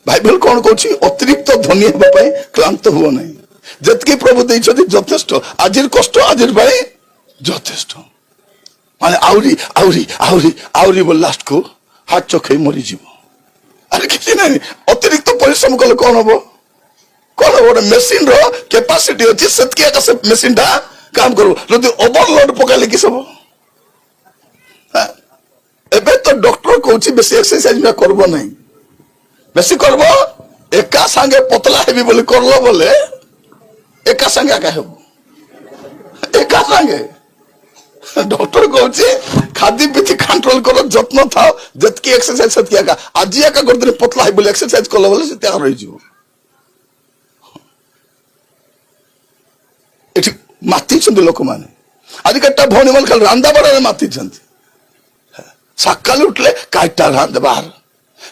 Bible कौन कहूँ अतिरिक्त धनी होगा क्लांत हुआ नहीं जितकी प्रभु देइछथि यथेष्ट आज कष्ट आज यथेष्ट माने आउरी आउरी आउरी आउरी बोल लास्ट को हाथ चखे मरीज अरे किसी नहीं अतिरिक्त परिश्रम कले कौन हम कौन गोटे मेसीन कैपेसिटी अच्छी से मेसीन टा काम करू जदि ओवरलोड पकाइले कि सब एबे तो डॉक्टर कहूँ बेसी एक्सरसाइज में करबो नहीं बेसी करबो एका संगे पतला हेबी बोले करलो बोले एका संगे आका हेबो एका संगे डॉक्टर कहूँ खाद्य पीति कंट्रोल करो जत्न था जतकी एक्सरसाइज सतकी आका आज एका कर दिन पतला हे बोले एक्सरसाइज करलो बोले से त्याग रही जीव एठी माती छंदी लोक माने आज कट्टा भौणी मन खाली रांदा बड़ा माती छंदी सकाल उठले काइटा रांधबार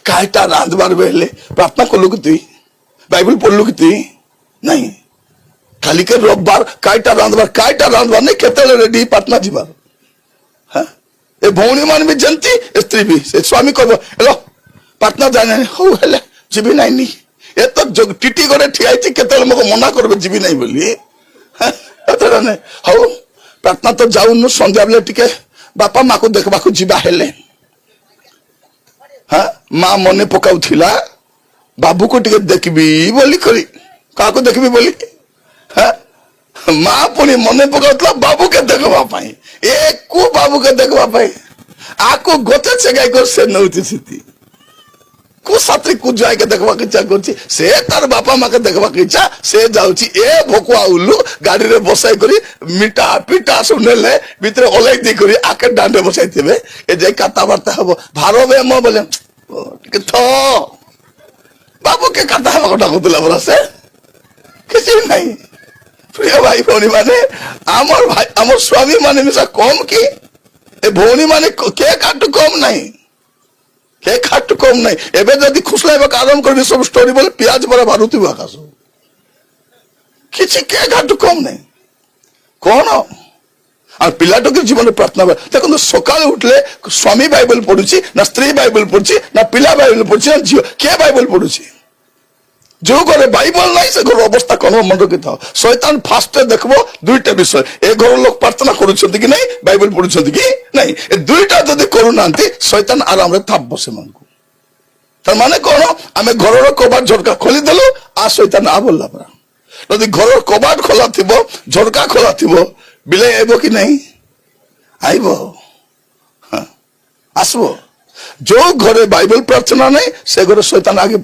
काइटा रांधबार बेले प्रार्थना कलु कि तुई बाइबल पढ़लु कि तुई नहीं खाली के रविवार काइटा रांधबार नहीं केतले रेडी प्रार्थना जीवार हाँ ए भौणी मान भी जनती स्त्री भी से स्वामी कहबो हेलो प्रार्थना जाने हो हेले जीवी नहीं नी ए तो जो टीटी करे ठियाइती केतले मको मना करबे जीवी नहीं बोली हां एतरा ने हो प्रार्थना तो जाउनु संध्या बेले टिके बापा माँ को देखबा को जीवा हेले हाँ माँ मने पकाउथिला बाबू को टिके देखबी बोली करी का को देखबी बोली हाँ माँ पुणी मने पकाउथला बाबू के देखबा पाई एक को बाबू के देखबा पाई आको गोते छगाई को से नउती सिती को सात्री को जाय के देखबा के इच्छा करछि से तार बापा माँ के देखबा के इच्छा से जाउछि ए भोकुआ उल्लू गाड़ी रे बसाई करी मिठा पिठा सुनेले भितरे ओलाई दे करी आके डांडे बसाई थिबे ए जे कथा वार्ता हबो भारबे म बोले के थो बाबू के कथा गोटा कोतला बरसे किसी नहीं प्रिय भाई भौणी माने आमर भाई आमर स्वामी माने मिसा कम की ए भौणी माने के काट कम नहीं के खाट कम नहीं एबे जदि खुसलाइबा आरंभ करबी सब स्टोरी बोले प्याज बड़ा बारुती आकाश किसी के खाट कम नहीं कौन और पिलाटो के जीवन प्रार्थना देखो सकाल उठले स्वामी बाइबल पढ़ुची ना स्त्री बाइबल पढ़ुची ना पिला बाइबल पढ़ुची ना झील के बाइबल पढ़ुची जो घरे बाइबल नहीं से घर अवस्था कौन मन रखी था शैतान फास्ट देखबो दुईटा विषय ए घर लोग प्रार्थना करुछंती कि नहीं बाइबल पढ़ुछंती कि नहीं ए दुईटा जदि करू नांती शैतान आराम रे थाप बसे मन को तार माने कोन आमे घर रो कबाट झरका खोली देलु आ शैतान आ बोलला परा जदि घर कबाट खोला थिबो झरका खोला थिबो बिले आइबो कि नहीं आइबो हां आसबो जो घरे बाइबल प्रार्थना नहीं से घरे शैतान आगे